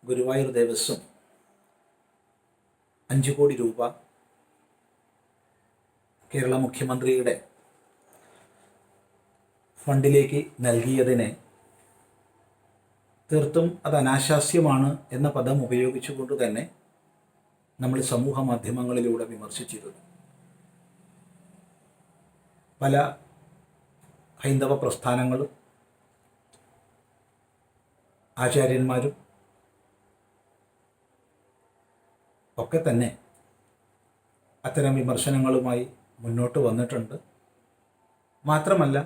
ഗുരുവായൂർ ദേവസ്വം 5 കോടി രൂപ കേരള മുഖ്യമന്ത്രിയുടെ ഫണ്ടിലേക്ക് നൽകിയതിനെ തീർത്തും അത് അനാശാസ്യമാണ് എന്ന പദം ഉപയോഗിച്ചുകൊണ്ട് തന്നെ നമ്മൾ സമൂഹ മാധ്യമങ്ങളിലൂടെ വിമർശിച്ചിരുന്നു. പല ഹൈന്ദവ പ്രസ്ഥാനങ്ങളും ആചാര്യന്മാരും ഒക്കെ തന്നെ അത്തരം വിമർശനങ്ങളുമായി മുന്നോട്ട് വന്നിട്ടുണ്ട്. മാത്രമല്ല,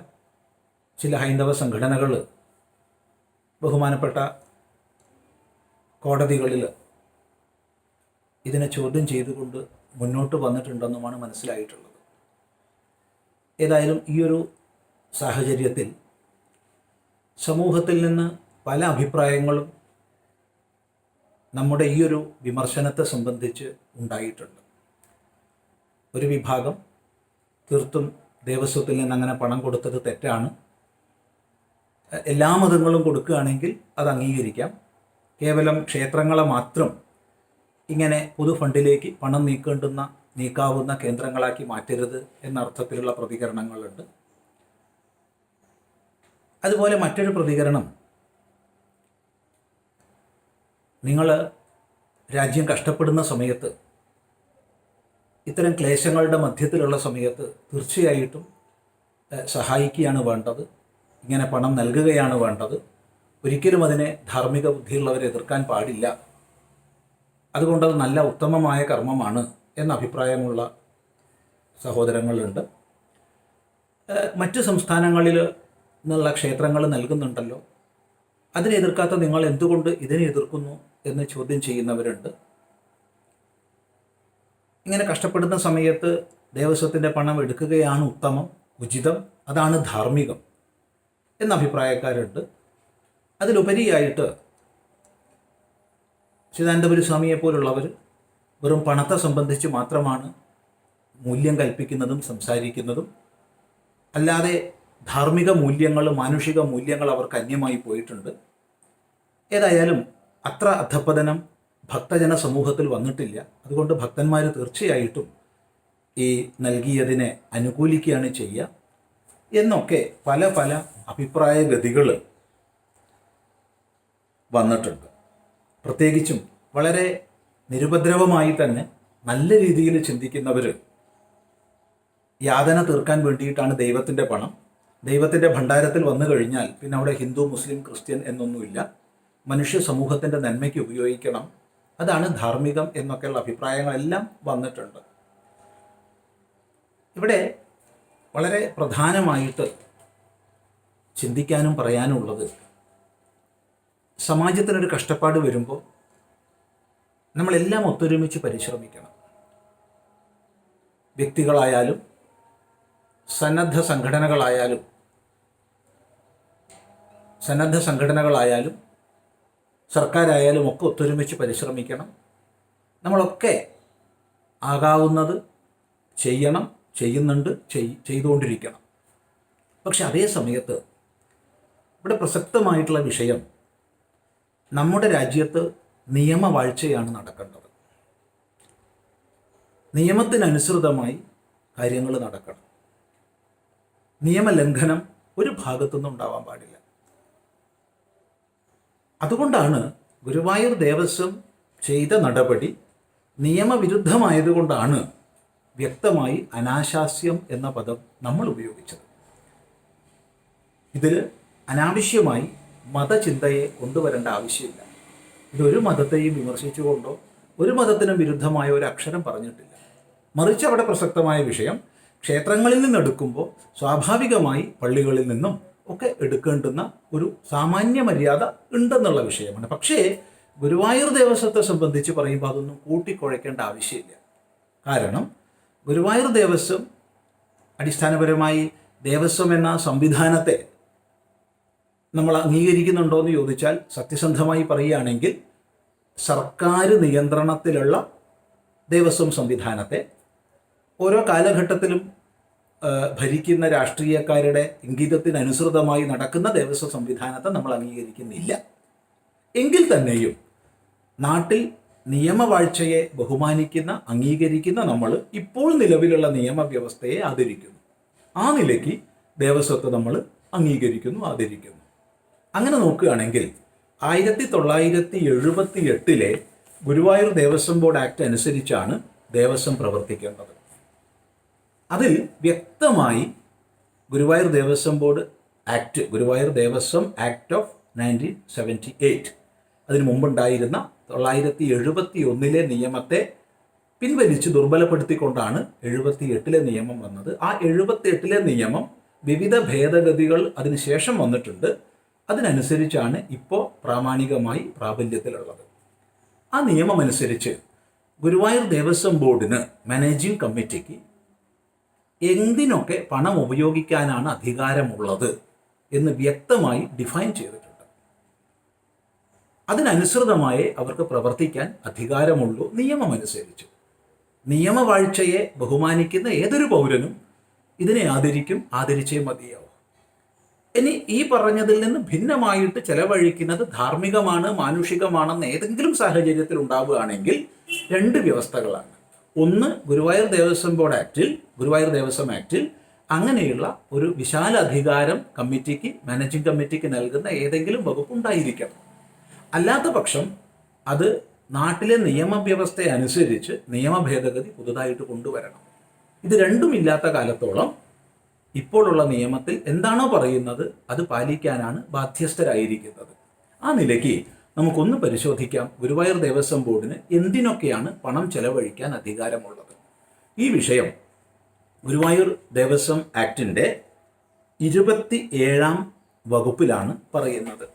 ചില ഹൈന്ദവ സംഘടനകൾ ബഹുമാനപ്പെട്ട കോടതികളിൽ ഇതിനെ ചോദ്യം ചെയ്തുകൊണ്ട് മുന്നോട്ട് വന്നിട്ടുണ്ടെന്നുമാണ് മനസ്സിലായിട്ടുള്ളത്. ഏതായാലും ഈ ഒരു സാഹചര്യത്തിൽ സമൂഹത്തിൽ നിന്ന് പല അഭിപ്രായങ്ങളും നമ്മുടെ ഈ ഒരു വിമർശനത്തെ സംബന്ധിച്ച് ഉണ്ടായിട്ടുണ്ട്. ഒരു വിഭാഗം തീർത്തും ദേവസ്വത്തിൽ നിന്ന് അങ്ങനെ പണം കൊടുത്തത് തെറ്റാണ്, എല്ലാ മതങ്ങളും കൊടുക്കുകയാണെങ്കിൽ അത് അംഗീകരിക്കാം, കേവലം ക്ഷേത്രങ്ങളെ മാത്രം ഇങ്ങനെ പൊതു ഫണ്ടിലേക്ക് പണം നീക്കാവുന്ന കേന്ദ്രങ്ങളാക്കി മാറ്റരുത് എന്ന അർത്ഥത്തിലുള്ള പ്രതികരണങ്ങളുണ്ട്. അതുപോലെ മറ്റൊരു പ്രതികരണം, നിങ്ങൾ രാജ്യം കഷ്ടപ്പെടുന്ന സമയത്ത്, ഇത്തരം ക്ലേശങ്ങളുടെ മധ്യത്തിലുള്ള സമയത്ത് തീർച്ചയായിട്ടും സഹായിക്കുകയാണ് വേണ്ടത്, ഇങ്ങനെ പണം നൽകുകയാണ് വേണ്ടത്. ഒരിക്കലും അതിനെ ധാർമ്മിക ബുദ്ധിയുള്ളവരെ എതിർക്കാൻ പാടില്ല. അതുകൊണ്ടത് നല്ല ഉത്തമമായ കർമ്മമാണ് എന്ന അഭിപ്രായമുള്ള സഹോദരങ്ങളുണ്ട്. മറ്റ് സംസ്ഥാനങ്ങളിൽ നിന്നുള്ള ക്ഷേത്രങ്ങൾ നൽകുന്നുണ്ടല്ലോ, അതിനെ എതിർക്കാത്ത നിങ്ങൾ എന്തുകൊണ്ട് ഇതിനെ എതിർക്കുന്നു എന്ന് ചോദ്യം ചെയ്യുന്നവരുണ്ട്. ഇങ്ങനെ കഷ്ടപ്പെടുന്ന സമയത്ത് ദേവസ്വത്തിൻ്റെ പണം എടുക്കുകയാണ് ഉത്തമം, ഉചിതം, അതാണ് ധാർമ്മികം എന്ന അഭിപ്രായക്കാരുണ്ട്. അതിലുപരിയായിട്ട് ചിദാനന്ദപുരി സ്വാമിയെപ്പോലുള്ളവർ വെറും പണത്തെ സംബന്ധിച്ച് മാത്രമാണ് മൂല്യം കൽപ്പിക്കുന്നതും സംസാരിക്കുന്നതും, അല്ലാതെ ധാർമ്മിക മൂല്യങ്ങൾ, മാനുഷിക മൂല്യങ്ങൾ അവർക്ക് അന്യമായി പോയിട്ടുണ്ട്. ഏതായാലും അത്ര അധപ്പതനം ഭക്തജന സമൂഹത്തിൽ വന്നിട്ടില്ല. അതുകൊണ്ട് ഭക്തന്മാർ തീർച്ചയായിട്ടും ഈ നൽകിയതിനെ അനുകൂലിക്കുകയാണ് ചെയ്യുക എന്നൊക്കെ പല പല അഭിപ്രായഗതികൾ വന്നിട്ടുണ്ട്. പ്രത്യേകിച്ചും വളരെ നിരുപദ്രവമായി തന്നെ നല്ല രീതിയിൽ ചിന്തിക്കുന്നവർ യാതന തീർക്കാൻ വേണ്ടിയിട്ടാണ് ദൈവത്തിൻ്റെ പണം, ദൈവത്തിൻ്റെ ഭണ്ഡാരത്തിൽ വന്നു കഴിഞ്ഞാൽ പിന്നെ അവിടെ ഹിന്ദു, മുസ്ലിം, ക്രിസ്ത്യൻ എന്നൊന്നുമില്ല, മനുഷ്യ സമൂഹത്തിൻ്റെ നന്മയ്ക്ക് ഉപയോഗിക്കണം, അതാണ് ധാർമ്മികം എന്നൊക്കെയുള്ള അഭിപ്രായങ്ങളെല്ലാം വന്നിട്ടുണ്ട്. ഇവിടെ വളരെ പ്രധാനമായിട്ട് ചിന്തിക്കാനും പറയാനുള്ളത്, സമാജത്തിനൊരു കഷ്ടപ്പാട് വരുമ്പോൾ നമ്മളെല്ലാം ഒത്തൊരുമിച്ച് പരിശ്രമിക്കണം. വ്യക്തികളായാലും സന്നദ്ധ സംഘടനകളായാലും സർക്കാരായാലും ഒക്കെ ഒത്തൊരുമിച്ച് പരിശ്രമിക്കണം. നമ്മളൊക്കെ ആകാവുന്നത് ചെയ്യണം, ചെയ്യുന്നുണ്ട്, ചെയ്തുകൊണ്ടിരിക്കണം. പക്ഷെ അതേ സമയത്ത് ഇവിടെ പ്രസക്തമായിട്ടുള്ള വിഷയം, നമ്മുടെ രാജ്യത്ത് നിയമവാഴ്ചയാണ് നടക്കേണ്ടത്. നിയമത്തിനനുസൃതമായി കാര്യങ്ങൾ നടക്കണം. നിയമലംഘനം ഒരു ഭാഗത്തുനിന്നും ഉണ്ടാവാൻ പാടില്ല. അതുകൊണ്ടാണ് ഗുരുവായൂർ ദേവസ്വം ചെയ്ത നടപടി നിയമവിരുദ്ധമായതുകൊണ്ടാണ് വ്യക്തമായി അനാശാസ്യം എന്ന പദം നമ്മൾ ഉപയോഗിച്ചത്. ഇതിൽ അനാവശ്യമായി മതചിന്തയെ കൊണ്ടുവരേണ്ട ആവശ്യമില്ല. ഇതൊരു മതത്തെയും വിമർശിച്ചുകൊണ്ടോ ഒരു മതത്തിനും വിരുദ്ധമായ ഒരു അക്ഷരം പറഞ്ഞിട്ടില്ല. മറിച്ച് അവിടെ പ്രസക്തമായ വിഷയം, ക്ഷേത്രങ്ങളിൽ നിന്നെടുക്കുമ്പോൾ സ്വാഭാവികമായി പള്ളികളിൽ നിന്നും ഒക്കെ എടുക്കേണ്ടുന്ന ഒരു സാമാന്യ മര്യാദ ഉണ്ടെന്നുള്ള വിഷയമാണ്. പക്ഷേ ഗുരുവായൂർ ദേവസ്വത്തെ സംബന്ധിച്ച് പറയുമ്പോൾ അതൊന്നും കൂട്ടിക്കുഴയ്ക്കേണ്ട ആവശ്യമില്ല. കാരണം ഗുരുവായൂർ ദേവസ്വം അടിസ്ഥാനപരമായി ദേവസ്വം എന്ന സംവിധാനത്തെ നമ്മൾ അംഗീകരിക്കുന്നുണ്ടോ എന്ന് ചോദിച്ചാൽ, സത്യസന്ധമായി പറയുകയാണെങ്കിൽ സർക്കാർ നിയന്ത്രണത്തിലുള്ള ദേവസ്വം സംവിധാനത്തെ ഓരോ കാലഘട്ടത്തിലും ഭരിക്കുന്ന രാഷ്ട്രീയക്കാരുടെ ഇംഗിതത്തിനനുസൃതമായി നടക്കുന്ന ദേവസ്വം സംവിധാനത്തെ നമ്മൾ അംഗീകരിക്കുന്നില്ല. എങ്കിൽ തന്നെയും നാട്ടിൽ നിയമവാഴ്ചയെ ബഹുമാനിക്കുന്ന, അംഗീകരിക്കുന്ന നമ്മൾ ഇപ്പോൾ നിലവിലുള്ള നിയമവ്യവസ്ഥയെ ആദരിക്കുന്നു. ആ നിലയ്ക്ക് ദേവസ്വത്തെ നമ്മൾ അംഗീകരിക്കുന്നു, ആദരിക്കുന്നു. അങ്ങനെ നോക്കുകയാണെങ്കിൽ 1978 ഗുരുവായൂർ ദേവസ്വം ബോർഡ് ആക്ട് അനുസരിച്ചാണ് ദേവസ്വം പ്രവർത്തിക്കേണ്ടത്. അതിൽ വ്യക്തമായി Guruvayur Devaswom board act, Guruvayur Devaswom act of 1978, അതിനു മുമ്പുണ്ടായിരുന്ന 971 നിയമത്തെ പിൻവലിച്ച് ദുർബലപ്പെടുത്തിക്കൊണ്ടാണ് 78 നിയമം വന്നത്. ആ 78 നിയമം വിവിധ ഭേദഗതികൾ അതിനുശേഷം വന്നിട്ടുണ്ട്. അതിനനുസരിച്ചാണ് ഇപ്പോൾ പ്രാമാണികമായി പ്രാബല്യത്തിലുള്ളത്. ആ നിയമമനുസരിച്ച് ഗുരുവായൂർ ദേവസ്വം ബോർഡിന്, മാനേജിംഗ് കമ്മിറ്റിക്ക് എന്തിനൊക്കെ പണം ഉപയോഗിക്കാനാണ് അധികാരമുള്ളത് എന്ന് വ്യക്തമായി ഡിഫൈൻ ചെയ്തിട്ടുണ്ട്. അതിനനുസൃതമായി അവർക്ക് പ്രവർത്തിക്കാൻ അധികാരമുള്ളൂ നിയമമനുസരിച്ച്. നിയമവാഴ്ചയെ ബഹുമാനിക്കുന്ന ഏതൊരു പൗരനും ഇതിനെ ആദരിക്കും, ആദരിച്ചേ മതിയാവും. ഇനി ഈ പറഞ്ഞതിൽ നിന്ന് ഭിന്നമായിട്ട് ചെലവഴിക്കുന്നത് ധാർമ്മികമാണ്, മാനുഷികമാണെന്ന് ഏതെങ്കിലും സാഹചര്യത്തിൽ ഉണ്ടാവുകയാണെങ്കിൽ 2 വ്യവസ്ഥകളാണ്. ഒന്ന്, ഗുരുവായൂർ ദേവസ്വം ബോർഡ് ആക്ടിൽ, ഗുരുവായൂർ ദേവസ്വം ആക്ടിൽ അങ്ങനെയുള്ള ഒരു വിശാല അധികാരം കമ്മിറ്റിക്ക്, മാനേജിംഗ് കമ്മിറ്റിക്ക് നൽകുന്ന ഏതെങ്കിലും വകുപ്പ് ഉണ്ടായിരിക്കണം. അല്ലാത്ത പക്ഷം അത് നാട്ടിലെ നിയമവ്യവസ്ഥ അനുസരിച്ച് നിയമ ഭേദഗതി പുതുതായിട്ട് കൊണ്ടുവരണം. ഇത് രണ്ടുമില്ലാത്ത കാലത്തോളം ഇപ്പോഴുള്ള നിയമത്തിൽ എന്താണോ പറയുന്നത് അത് പാലിക്കാനാണ് ബാധ്യസ്ഥരായിരിക്കുന്നത്. ആ നിലയ്ക്ക് നമുക്കൊന്ന് പരിശോധിക്കാം, ഗുരുവായൂർ ദേവസ്വം ബോർഡിന് എന്തിനൊക്കെയാണ് പണം ചെലവഴിക്കാൻ അധികാരമുള്ളത്. ഈ വിഷയം ഗുരുവായൂർ ദേവസ്വം ആക്ടിൻ്റെ 27 വകുപ്പിലാണ് പറയുന്നത്.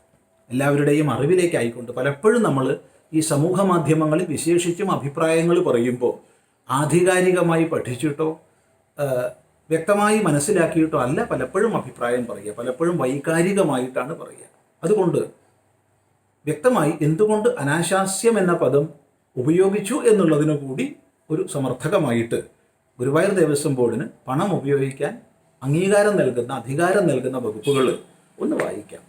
എല്ലാവരുടെയും അറിവിലേക്കായിക്കൊണ്ട് പലപ്പോഴും നമ്മൾ ഈ സമൂഹ മാധ്യമങ്ങളിൽ വിശേഷിച്ചും അഭിപ്രായങ്ങൾ പറയുമ്പോൾ ആധികാരികമായി പഠിച്ചിട്ടോ വ്യക്തമായി മനസ്സിലാക്കിയിട്ടോ അല്ല പലപ്പോഴും അഭിപ്രായം പറയുക, പലപ്പോഴും വൈകാരികമായിട്ടാണ് പറയുക. അതുകൊണ്ട് വ്യക്തമായി എന്തുകൊണ്ട് അനാശാസ്യം എന്ന പദം ഉപയോഗിച്ചു എന്നുള്ളതിനു കൂടി ഒരു സമർത്ഥകമായിട്ട് ഗുരുവായൂർ ദേവസ്വം ബോർഡിന് പണം ഉപയോഗിക്കാൻ അംഗീകാരം നൽകുന്ന, അധികാരം നൽകുന്ന വകുപ്പുകൾ ഒന്ന് വായിക്കാം.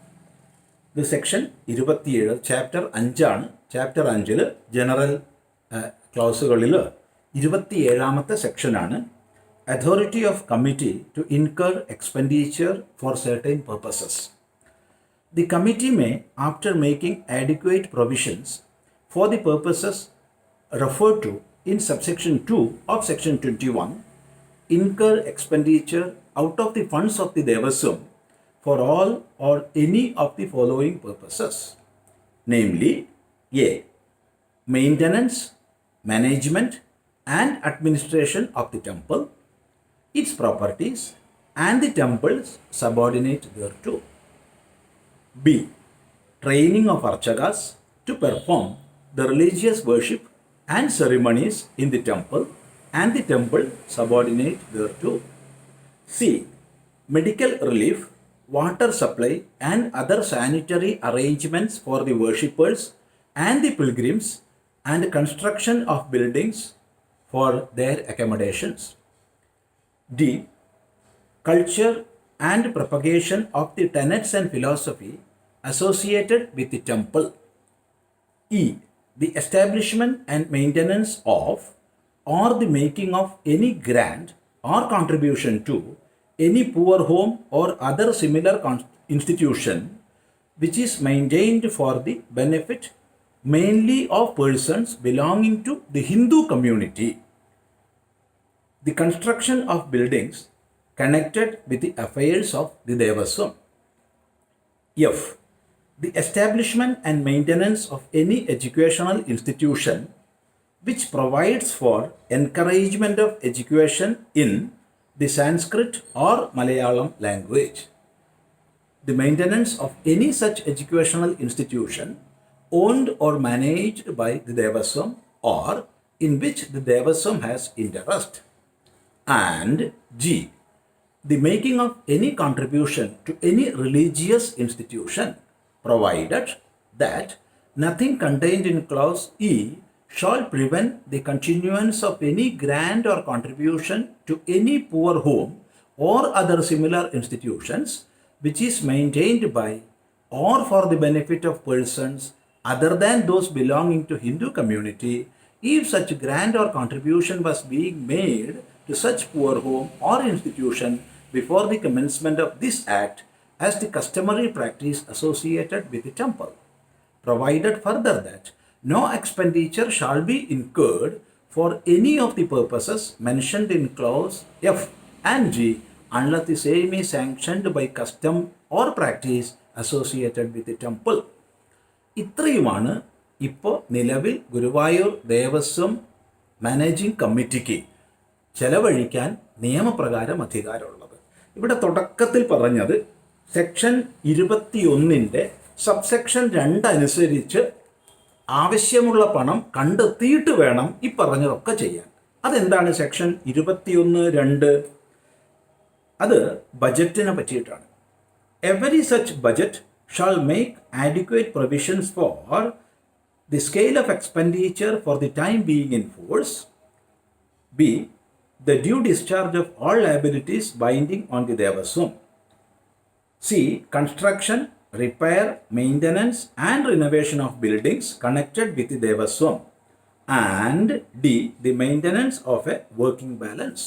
ഇത് സെക്ഷൻ 27, ചാപ്റ്റർ 5 ചാപ്റ്റർ 5 ജനറൽ ക്ലോസുകളിൽ 27ാമത്തെ സെക്ഷനാണ്. Authority of committee to incur expenditure for certain purposes. The committee may, after making adequate provisions for the purposes referred to in subsection 2 of section 21, incur expenditure out of the funds of the Devaswam for all or any of the following purposes, namely A. Maintenance, management and administration of the temple, its properties and the temples subordinate thereto. B. Training of archakas to perform the religious worship and ceremonies in the temple and the temple subordinate thereto. C. Medical relief, water supply and other sanitary arrangements for the worshippers and the pilgrims and construction of buildings for their accommodations. D. Culture and propagation of the tenets and philosophy associated with the temple. E. The establishment and maintenance of or the making of any grant or contribution to any poor home or other similar institution which is maintained for the benefit mainly of persons belonging to the Hindu community. The construction of buildings connected with the affairs of the Devaswam. F. The establishment and maintenance of any educational institution which provides for encouragement of education in the Sanskrit or Malayalam language. The maintenance of any such educational institution owned or managed by the Devaswam or in which the Devaswam has interest. And G. The making of any contribution to any religious institution, provided that nothing contained in clause E shall prevent the continuance of any grant or contribution to any poor home or other similar institutions which is maintained by or for the benefit of persons other than those belonging to Hindu community, if such grant or contribution was being made to such poor home or institution before the commencement of this act as the customary practice associated with the temple. Provided further that no expenditure shall be incurred for any of the purposes mentioned in clause F and G unless the same is sanctioned by custom or practice associated with the temple. ഇത്രയുമാണ് ഇപ്പോൾ നിലവിൽ Guruvayur Devaswom managing കമ്മിറ്റിക്ക് ചെലവഴിക്കാൻ നിയമപ്രകാരം അധികാരമുള്ളത്. ഇവിടെ തുടക്കത്തിൽ പറഞ്ഞത് section 21 subsection 2 അനുസരിച്ച് ആവശ്യമുള്ള പണം കണ്ടെത്തിയിട്ട് വേണം ഈ പറഞ്ഞതൊക്കെ ചെയ്യാൻ. അതെന്താണ് സെക്ഷൻ 21(2)? അത് ബജറ്റിനെ പറ്റിയിട്ടാണ്. Every such budget shall make adequate provisions for the scale of expenditure for the time being in force. B the due discharge of all liabilities binding on the Devaswom. C construction, repair, maintenance and renovation of buildings connected with the Devaswam. And D, the maintenance of a working balance.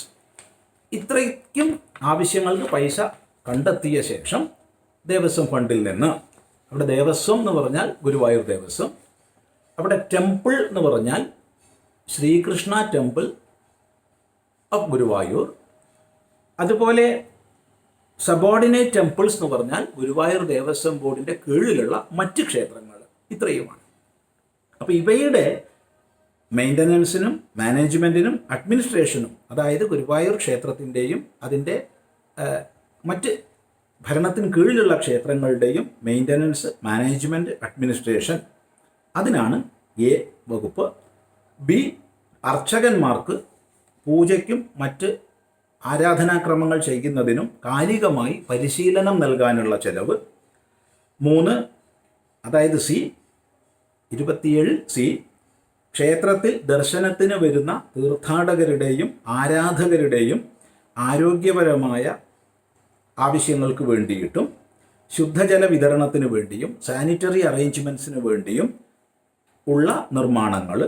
ഇത്രയ്ക്കും ആവശ്യങ്ങൾക്ക് പൈസ കണ്ടെത്തിയ ശേഷം ദേവസ്വം ഫണ്ടിൽ നിന്ന്, അവിടെ ദേവസ്വം എന്ന് പറഞ്ഞാൽ ഗുരുവായൂർ ദേവസ്വം, അവിടെ ടെമ്പിൾ എന്ന് പറഞ്ഞാൽ ശ്രീകൃഷ്ണ ടെമ്പിൾ ഓഫ് ഗുരുവായൂർ, അതുപോലെ സബോർഡിനേറ്റ് ടെമ്പിൾസ് എന്ന് പറഞ്ഞാൽ ഗുരുവായൂർ ദേവസ്വം ബോർഡിൻ്റെ കീഴിലുള്ള മറ്റ് ക്ഷേത്രങ്ങൾ. ഇത്രയുമാണ്. അപ്പോൾ ഇവയുടെ മെയിൻ്റനൻസിനും മാനേജ്മെൻറ്റിനും അഡ്മിനിസ്ട്രേഷനും, അതായത് ഗുരുവായൂർ ക്ഷേത്രത്തിൻ്റെയും അതിൻ്റെ മറ്റ് ഭരണത്തിന് കീഴിലുള്ള ക്ഷേത്രങ്ങളുടെയും മെയിൻ്റനൻസ്, മാനേജ്മെൻറ്റ്, അഡ്മിനിസ്ട്രേഷൻ, അതിനാണ് എ വകുപ്പ്. ബി, അർച്ചകന്മാർക്ക് പൂജയ്ക്കും മറ്റ് ആരാധനാക്രമങ്ങൾ ചെയ്യുന്നതിനും കാലികമായി പരിശീലനം നൽകാനുള്ള ചെലവ്. 3, അതായത് സി 27 സി, ക്ഷേത്രത്തിൽ ദർശനത്തിന് വരുന്ന തീർത്ഥാടകരുടെയും ആരാധകരുടെയും ആരോഗ്യപരമായ ആവശ്യങ്ങൾക്ക് വേണ്ടിയിട്ടും ശുദ്ധജല വിതരണത്തിന് വേണ്ടിയും സാനിറ്ററി അറേഞ്ച്മെൻറ്റ്സിന് വേണ്ടിയും ഉള്ള നിർമ്മാണങ്ങൾ,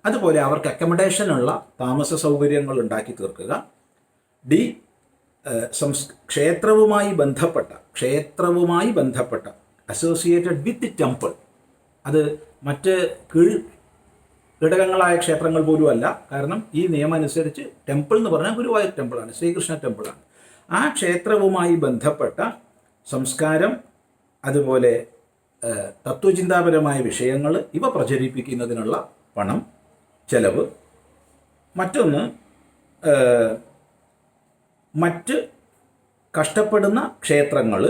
അതുപോലെ അവർക്ക് അക്കമഡേഷനുള്ള താമസ സൗകര്യങ്ങൾ ഉണ്ടാക്കി തീർക്കുക. ഡി, ക്ഷേത്രവുമായി ബന്ധപ്പെട്ട അസോസിയേറ്റഡ് വിത്ത് ടെമ്പിൾ, അത് മറ്റ് കീഴ് ഘടകങ്ങളായ ക്ഷേത്രങ്ങൾ പോലും അല്ല. കാരണം ഈ നിയമം അനുസരിച്ച് ടെമ്പിൾ എന്ന് പറഞ്ഞാൽ ഗുരുവായൂർ ടെമ്പിളാണ്, ശ്രീകൃഷ്ണ ടെമ്പിളാണ്. ആ ക്ഷേത്രവുമായി ബന്ധപ്പെട്ട സംസ്കാരം, അതുപോലെ തത്വചിന്താപരമായ വിഷയങ്ങൾ, ഇവ പ്രചരിപ്പിക്കുന്നതിനുള്ള പണം, ചെലവ്. മറ്റൊന്ന്, മറ്റ് കഷ്ടപ്പെടുന്ന ക്ഷേത്രങ്ങൾ,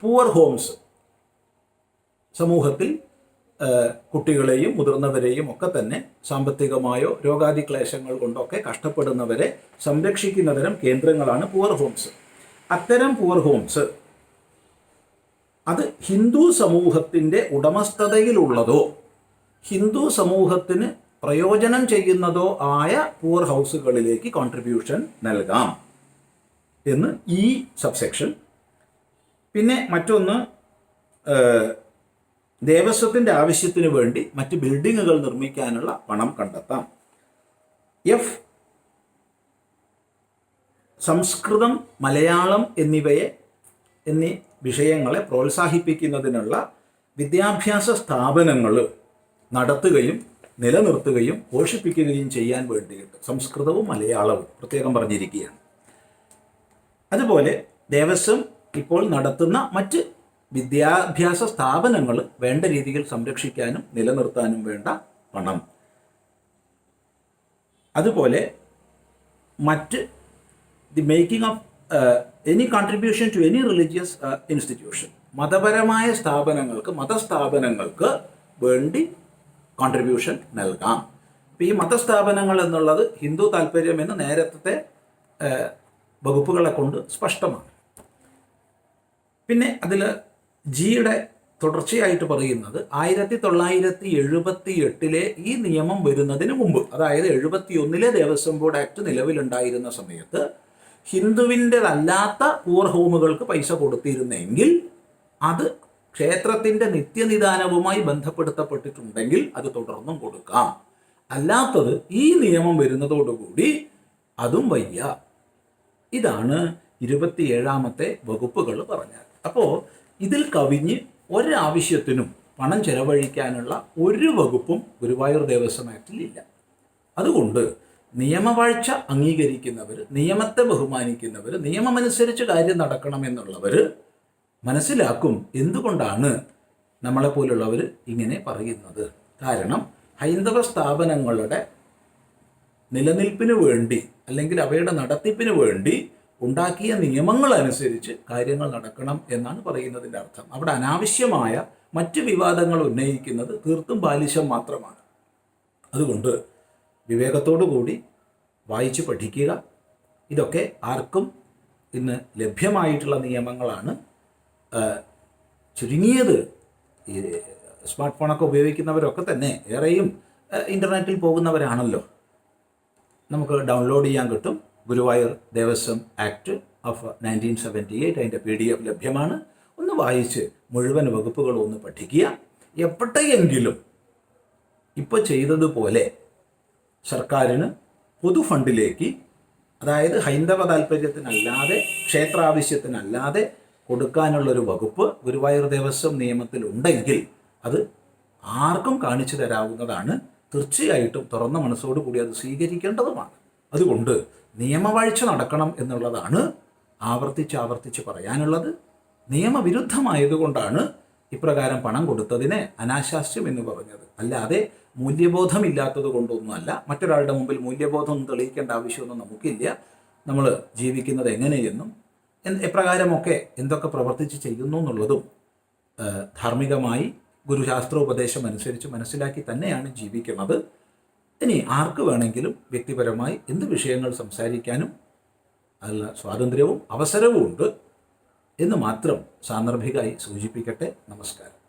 പൂവർ ഹോംസ്, സമൂഹത്തിൽ കുട്ടികളെയും മുതിർന്നവരെയും ഒക്കെ തന്നെ സാമ്പത്തികമായോ രോഗാദി ക്ലേശങ്ങൾ കൊണ്ടൊക്കെ കഷ്ടപ്പെടുന്നവരെ സംരക്ഷിക്കുന്ന തരം കേന്ദ്രങ്ങളാണ് പൂവർ ഹോംസ്. അത്തരം പൂവർ ഹോംസ് അത് ഹിന്ദു സമൂഹത്തിൻ്റെ ഉടമസ്ഥതയിലുള്ളതോ ഹിന്ദു സമൂഹത്തിന് പ്രയോജനം ചെയ്യുന്നതോ ആയ പൂവർ ഹൗസുകളിലേക്ക് കോൺട്രിബ്യൂഷൻ നൽകാം എന്ന് ഈ സബ്സെക്ഷൻ. പിന്നെ മറ്റൊന്ന്, ദേവസ്വത്തിൻ്റെ ആവശ്യത്തിന് വേണ്ടി മറ്റ് ബിൽഡിങ്ങുകൾ നിർമ്മിക്കാനുള്ള പണം കണ്ടെത്താം. എഫ്, സംസ്കൃതം, മലയാളം എന്നീ വിഷയങ്ങളെ പ്രോത്സാഹിപ്പിക്കുന്നതിനുള്ള വിദ്യാഭ്യാസ സ്ഥാപനങ്ങൾ നടത്തുകയും നിലനിർത്തുകയും പോഷിപ്പിക്കുകയും ചെയ്യാൻ വേണ്ടിയിട്ട് സംസ്കൃതവും മലയാളവും പ്രത്യേകം പറഞ്ഞിരിക്കുകയാണ്. അതുപോലെ ദേവസ്വം ഇപ്പോൾ നടത്തുന്ന മറ്റ് വിദ്യാഭ്യാസ സ്ഥാപനങ്ങൾ വേണ്ട രീതിയിൽ സംരക്ഷിക്കാനും നിലനിർത്താനും വേണ്ട പണം, അതുപോലെ മറ്റ് the making of any contribution to any religious institution, മതപരമായ മതസ്ഥാപനങ്ങൾക്ക് വേണ്ടി കോൺട്രിബ്യൂഷൻ നൽകാം. അപ്പോൾ ഈ മതസ്ഥാപനങ്ങൾ എന്നുള്ളത് ഹിന്ദു താല്പര്യമെന്ന് നേരത്തെ വകുപ്പുകളെ കൊണ്ട് സ്പഷ്ടമാണ്. പിന്നെ അതിൽ ജിയുടെ തുടർച്ചയായിട്ട് പറയുന്നത് 1978 ഈ നിയമം വരുന്നതിന് മുമ്പ്, അതായത് 71 ദേവസ്വം ബോർഡ് ആക്ട് നിലവിലുണ്ടായിരുന്ന സമയത്ത് ഹിന്ദുവിൻ്റെതല്ലാത്ത പൂർ ഹോമുകൾക്ക് പൈസ കൊടുത്തിരുന്നെങ്കിൽ അത് ക്ഷേത്രത്തിൻ്റെ നിത്യനിദാനവുമായി ബന്ധപ്പെടുത്തപ്പെട്ടിട്ടുണ്ടെങ്കിൽ അത് തുടർന്നും കൊടുക്കാം. അല്ലാത്തത് ഈ നിയമം വരുന്നതോടുകൂടി അതും വയ്യ. ഇതാണ് 27ാമത്തെ വകുപ്പുകൾ പറഞ്ഞാൽ. അപ്പോൾ ഇതിൽ കവിഞ്ഞ് ഒരാവശ്യത്തിനും പണം ചെലവഴിക്കാനുള്ള ഒരു വകുപ്പും ഗുരുവായൂർ ദേവസ്വം ആക്ടിൽ ഇല്ല. അതുകൊണ്ട് നിയമവാഴ്ച അംഗീകരിക്കുന്നവർ, നിയമത്തെ ബഹുമാനിക്കുന്നവർ, നിയമമനുസരിച്ച് കാര്യം നടക്കണമെന്നുള്ളവർ മനസ്സിലാക്കും എന്തുകൊണ്ടാണ് നമ്മളെപ്പോലുള്ളവർ ഇങ്ങനെ പറയുന്നത്. കാരണം ഹൈന്ദവ സ്ഥാപനങ്ങളുടെ നിലനിൽപ്പിന് വേണ്ടി അല്ലെങ്കിൽ അവയുടെ നടത്തിപ്പിന് വേണ്ടി ഉണ്ടാക്കിയ നിയമങ്ങളനുസരിച്ച് കാര്യങ്ങൾ നടക്കണം എന്നാണ് പറയുന്നതിൻ്റെ അർത്ഥം. അവിടെ അനാവശ്യമായ മറ്റ് വിവാദങ്ങൾ ഉന്നയിക്കുന്നത് തീർത്തും ബാലിശം മാത്രമാണ്. അതുകൊണ്ട് വിവേകത്തോടു കൂടി വായിച്ച് പഠിക്കുക. ഇതൊക്കെ ആർക്കും ഇന്ന് ലഭ്യമായിട്ടുള്ള നിയമങ്ങളാണ്. ചുരുങ്ങിയത് ഈ സ്മാർട്ട് ഫോണൊക്കെ ഉപയോഗിക്കുന്നവരൊക്കെ തന്നെ ഏറെയും ഇൻ്റർനെറ്റിൽ പോകുന്നവരാണല്ലോ. നമുക്ക് ഡൗൺലോഡ് ചെയ്യാൻ കിട്ടും. ഗുരുവായൂർ ദേവസ്വം ആക്ട് ഓഫ് 1978 അതിൻ്റെ PDF ലഭ്യമാണ്. ഒന്ന് വായിച്ച് മുഴുവൻ വകുപ്പുകളും ഒന്ന് പഠിക്കുക. എപ്പോഴെങ്കിലും ഇപ്പോൾ ചെയ്തതുപോലെ സർക്കാരിന് പൊതുഫണ്ടിലേക്ക്, അതായത് ഹൈന്ദവ താല്പര്യത്തിനല്ലാതെ ക്ഷേത്രാവശ്യത്തിനല്ലാതെ കൊടുക്കാനുള്ളൊരു വകുപ്പ് ഗുരുവായൂർ ദേവസ്വം നിയമത്തിലുണ്ടെങ്കിൽ അത് ആർക്കും കാണിച്ചു തരാവുന്നതാണ്. തീർച്ചയായിട്ടും തുറന്ന മനസ്സോടു കൂടി അത് സ്വീകരിക്കേണ്ടതുമാണ്. അതുകൊണ്ട് നിയമവാഴ്ച നടക്കണം എന്നുള്ളതാണ് ആവർത്തിച്ച് പറയാനുള്ളത്. നിയമവിരുദ്ധമായതുകൊണ്ടാണ് ഇപ്രകാരം പണം കൊടുത്തതിനെ അനാശാസ്യം എന്ന് പറഞ്ഞത്. അല്ലാതെ മൂല്യബോധമില്ലാത്തത് കൊണ്ടൊന്നുമല്ല. മറ്റൊരാളുടെ മുമ്പിൽ മൂല്യബോധം തെളിയിക്കേണ്ട ആവശ്യമൊന്നും നമുക്കില്ല. നമ്മൾ ജീവിക്കുന്നത് എങ്ങനെയെന്നും എപ്രകാരമൊക്കെ എന്തൊക്കെ പ്രവർത്തിച്ച് ചെയ്യുന്നു എന്നുള്ളതും ധാർമ്മികമായി ഗുരുശാസ്ത്രോപദേശം അനുസരിച്ച് മനസ്സിലാക്കി തന്നെയാണ് ജീവിക്കുന്നത്. ഇനി ആർക്ക് വേണമെങ്കിലും വ്യക്തിപരമായി എന്ത് വിഷയങ്ങൾ സംസാരിക്കാനും അതിനുള്ള സ്വാതന്ത്ര്യവും അവസരവും ഉണ്ട് എന്ന് മാത്രം സാന്ദർഭികമായി സൂചിപ്പിക്കട്ടെ. നമസ്കാരം.